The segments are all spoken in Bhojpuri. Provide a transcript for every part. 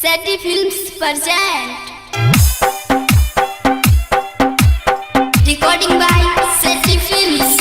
Seti Films present. Recording by Seti Films.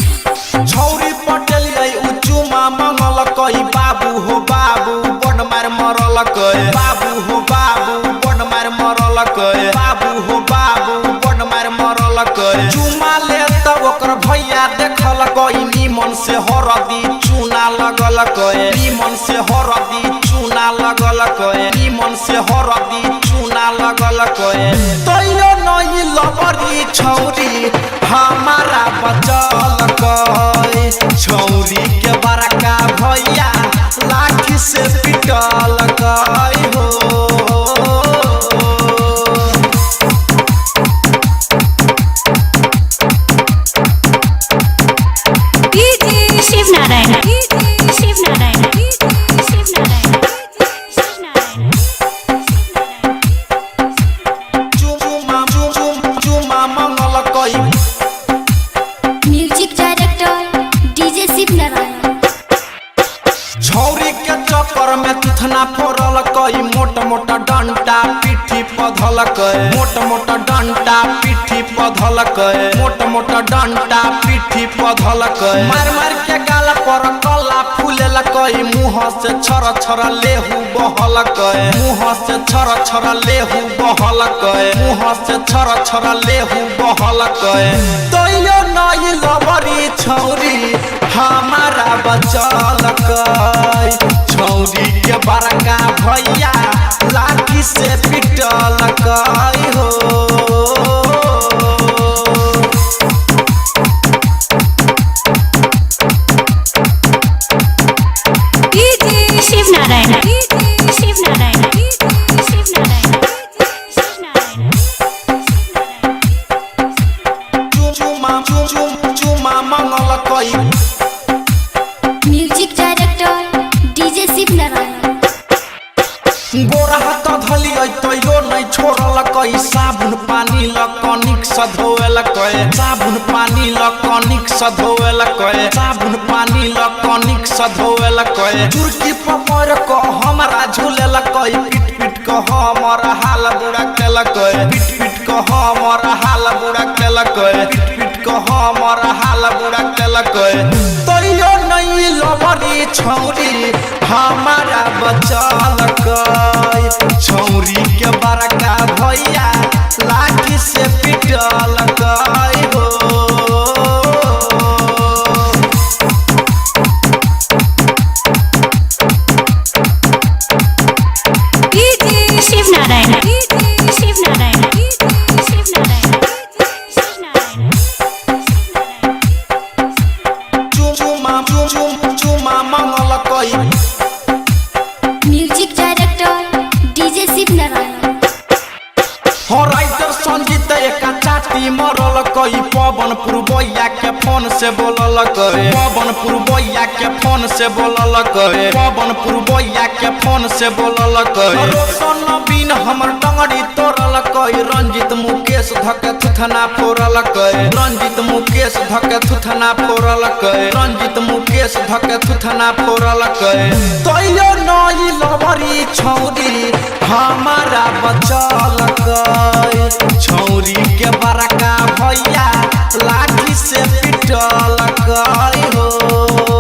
छौरी पटेल उचुमा मंगल कई बाबू हो बाबू बड़ मार मरल कई बाबू हो बाबू बड़ मार मरल कई बाबू हो बाबू बड़ मार मरल कई चुमा ले त ओकर भैया देखल कई निमन से हरदी चूना लगल कई निमन से हरदी चूना लगल कई निमन से हरदी चूना लगल कई तैयो नहीं लबरी छौरी हमारा बचल कई छौरी के बड़का भैया लाठी से पिटल कई हो शिव नारायण शिव नारायण शिव नारायण चुमा मंगल कई Music director DJ Shiv Narayan. छौरी के चक्कर में तुथना फोड़ल कई मोट मोटा डंडा पीठी पधल कई मोट मोटा डंडा पीठी पधल कई मोट मोटा डंडा पीठी पधल कई मार मार के गाल पर कला फूलेल कई मुंह से छर छर लेहू बहल कई मुंह से छर छर लेहू बहल कई मुंह से छर छर लेहू बहल कई तैयो नहीं लबरी छौरी हमारा बचल कई छौरी के बड़का भैया लाठी से पिटल कई हो शिव नारायण शिव नारायण शिव नारायण चुमा मंगल कई Music director DJ Shiv Narayan. गोरा हाथ धली तैयो नहीं छोड़ल कई साबुन पानी लकनिक से धोएल कई साबुन पानी लकनिक से धोएल कई साबुन पानी लकनिक से धोएल कई चुरकी पकड़ को हमरा झूलेल कई पीट पीट को हमर हाल बुरा केल कई पीट पीट को हमर हाल बुरा केल कई पीट पीट को हमर हाल बुरा केल कई तैयो नहीं लबरी छौरी हमारा बचल कई छौरी के बड़का भैया लाठी से पिटल कई हो शिव नारायण शिव नारायण शिव नारायण चुमा मंगल कई Music director DJ Shiv Narayan. हो राइटर संगीत एका चाटी मरल कई पवन पुरबैया के फोन से बोलल कई पवन पुरबैया के फोन से बोलल कई पवन पुरबैया के फोन से बोलल कई रोशन बिन हमर टंगड़ी तोड़ल कई रंजित मुकेश धके थुथना फोड़ल कई रंजित मुकेश धके थुथना फोड़ल कई रंजित मुकेश धके थुथना फोड़ल कई तैयो नहीं लबरी छौरी हमारा बचल कई छौरी के बड़का भैया लाठी से पिटल कई हो।